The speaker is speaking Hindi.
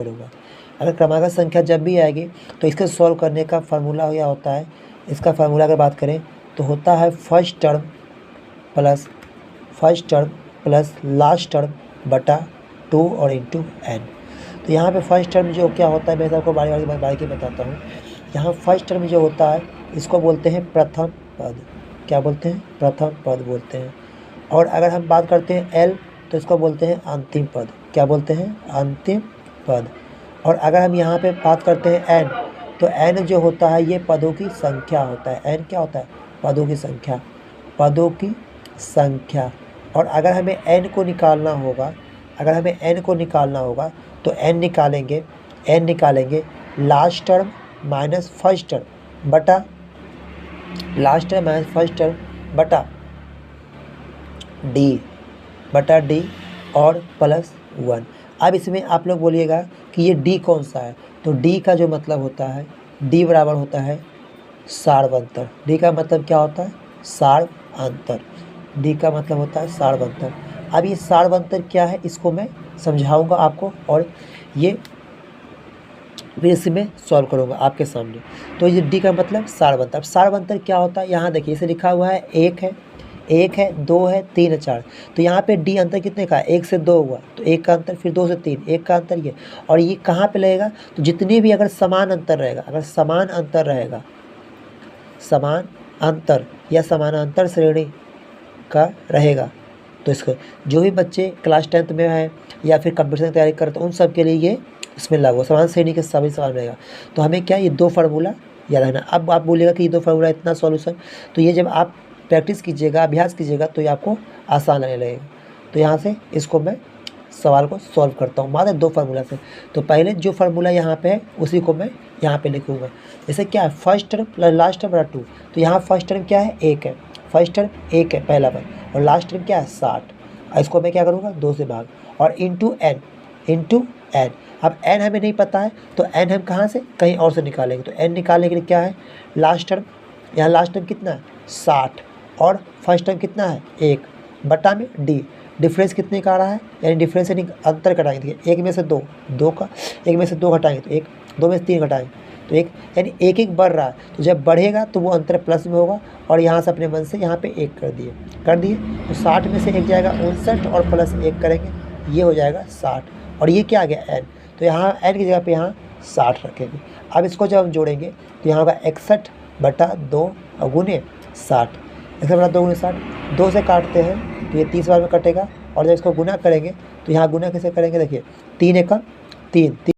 होगा। अगर क्रमागत संख्या जब भी आएगी तो इसके सॉल्व करने का फार्मूला क्या होता है, इसका फार्मूला अगर बात करें तो होता है first term plus last term बटा 2 और इंटू n। तो यहाँ पे फर्स्ट टर्म जो क्या होता है मैं आपको बारी बताता हूँ। यहाँ फर्स्ट टर्म जो होता है इसको बोलते हैं प्रथम पद। क्या बोलते हैं? प्रथम पद बोलते हैं। और अगर हम बात करते हैं l तो इसको बोलते हैं अंतिम पद। क्या बोलते हैं? अंतिम पद। और अगर हम यहाँ पे बात करते हैं n तो n जो होता है ये पदों की संख्या होता है। n क्या होता है? पदों की संख्या, पदों की संख्या। और अगर हमें n को निकालना होगा तो n निकालेंगे last term minus first term बटा d और प्लस 1। अब इसमें आप लोग बोलिएगा कि ये d कौन सा है, तो d का जो मतलब होता है d बराबर होता है सारवंतर। d का मतलब क्या होता है? सारवंतर। d का मतलब होता है सारवंतर। अब ये सारवंतर क्या है इसको मैं समझाऊंगा आपको और ये फिर इसमें सॉल्व करूंगा आपके सामने। तो ये d का मतलब सारवंतर। अब सारवंतर क्या होता है यहाँ देखिए, इसे लिखा हुआ है 1 है 2 है 3 है 4। तो यहाँ पे d अंतर कितने का है? 1 से 2 हुआ तो 1 का अंतर, फिर 2 से 3 1 का अंतर ये। और ये कहाँ पे लगेगा? तो जितने भी अगर समान अंतर रहेगा, समान अंतर या समानांतर श्रेणी का रहेगा तो इसको जो भी बच्चे क्लास 10th में हैं या फिर कंप्यूटर की तैयारी करते हैं उन सब के लिए ये इसमें लागू, समान श्रेणी के सभी समान रहेगा। तो हमें क्या ये 2 फार्मूला याद रखना। अब आप बोलिएगा कि ये 2 फार्मूला इतना सॉल्यूशन, तो ये जब आप प्रैक्टिस कीजिएगा, अभ्यास कीजिएगा तो ये आपको आसान लगने लगेगा। तो यहाँ से इसको मैं सवाल को सॉल्व करता हूँ मात्र 2 फार्मूला से। तो पहले जो फार्मूला यहाँ पे है उसी को मैं यहाँ पे लिखूँगा। जैसे क्या है? First term plus last term बटा 2। तो यहाँ फर्स्ट टर्म क्या है? 1 है, फर्स्ट टर्म 1 है पहला पद, और लास्ट टर्म क्या है? 60। इसको मैं क्या करूँगा? 2 से भाग और इंटू n। अब n हमें नहीं पता है तो n हम कहाँ से कहीं और से निकालेंगे। तो n निकालने के लिए क्या है? लास्ट टर्म, यहाँ लास्ट टर्म कितना है? 60 और फर्स्ट टर्म कितना है? 1 बटा में d। डिफरेंस कितने का आ रहा है? यानी डिफरेंस यानी अंतर घटाएंगे। देखिए 1 में से 2 का 1 में से 2 घटाएंगे तो 1, 2 में से 3 घटाएंगे तो 1, यानी 1 बढ़ रहा है। तो जब बढ़ेगा तो वो अंतर प्लस में होगा और यहाँ से अपने मन से यहाँ पे 1 कर दिए तो 60 में से 1 जाएगा 59 और प्लस 1 करेंगे, ये हो जाएगा 60। और ये क्या आ गया? n। तो यहाँ n की जगह पे यहाँ 60 रखेंगे। अब इसको जब हम जोड़ेंगे तो यहाँ होगा 61 बटा 2 गुने 60। 61 बटा 2 गुने 60, 2 से काटते हैं तो ये 30 बार में कटेगा। और जब इसको गुना करेंगे तो यहाँ गुना कैसे करेंगे? देखिए 3 एकम 3